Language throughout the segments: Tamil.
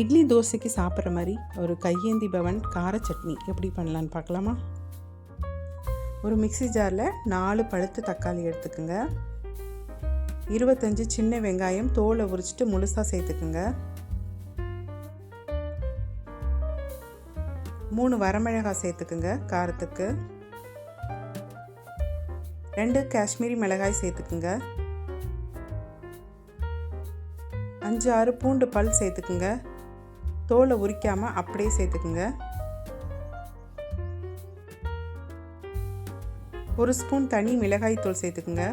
இட்லி தோசைக்கு சாப்பிட்ற மாதிரி ஒரு கையேந்தி பவன் கார சட்னி எப்படி பண்ணலான்னு பார்க்கலாமா? ஒரு மிக்ஸி ஜாரில் 4 பழுத்த தக்காளி எடுத்துக்கோங்க. 25 சின்ன வெங்காயம் தோலை உரிச்சிட்டு முழுசாக சேர்த்துக்குங்க. 3 வரமிளகாய் சேர்த்துக்குங்க காரத்துக்கு. 2 காஷ்மீரி மிளகாய் சேர்த்துக்குங்க. 5-6 பூண்டு பல் சேர்த்துக்குங்க. தோலை உரிக்காமல் அப்படியே சேர்த்துக்குங்க. 1 ஸ்பூன் தனி மிளகாய் தூள் சேர்த்துக்குங்க.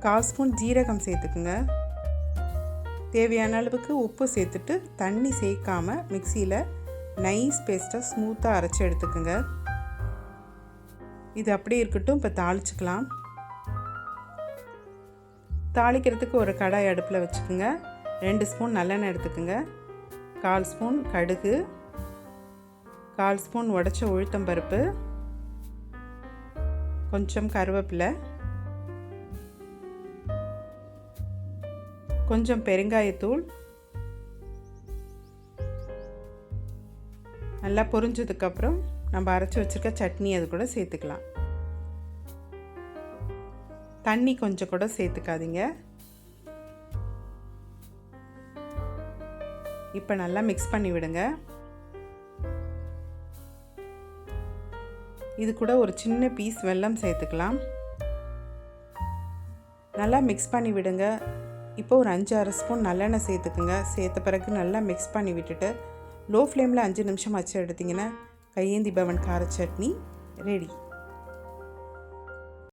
1/4 ஸ்பூன் ஜீரகம் சேர்த்துக்குங்க. தேவையான அளவுக்கு உப்பு சேர்த்துட்டு தண்ணி சேர்க்காமல் மிக்சியில் நைஸ் பேஸ்ட்டாக ஸ்மூத்தாக அரைச்சி எடுத்துக்குங்க. இது அப்படியே இருக்கட்டும். இப்போ தாளிச்சுக்கலாம். தாளிக்கிறதுக்கு ஒரு கடாய் அடுப்பில் வச்சுக்கோங்க. 2 ஸ்பூன் நல்லெண்ணெய் எடுத்துக்கோங்க. 1/4 ஸ்பூன் கடுகு, 1/4 ஸ்பூன் உடைச்ச உளுத்தம்பருப்பு, கொஞ்சம் கருவேப்பிலை, கொஞ்சம் பெருங்காயத்தூள். நல்லா பொரிஞ்சதுக்கப்புறம் நம்ம அரைச்சி வச்சுருக்க சட்னி அது கூட சேர்த்துக்கலாம். தண்ணி கொஞ்சம் கூட சேர்த்துக்காதீங்க. இப்போ நல்லா மிக்ஸ் பண்ணி விடுங்க. இது கூட ஒரு சின்ன பீஸ் வெல்லம் சேர்த்துக்கலாம். நல்லா மிக்ஸ் பண்ணி விடுங்க. இப்போ ஒரு 5-6 ஸ்பூன் நல்லெண்ணெய் சேர்த்துக்குங்க. சேர்த்த பிறகு நல்லா மிக்ஸ் பண்ணி விட்டுட்டு லோ ஃப்ளேமில் 5 நிமிஷம் வச்சு எடுத்திங்கன்னா கையேந்தி பவன் கார சட்னி ரெடி.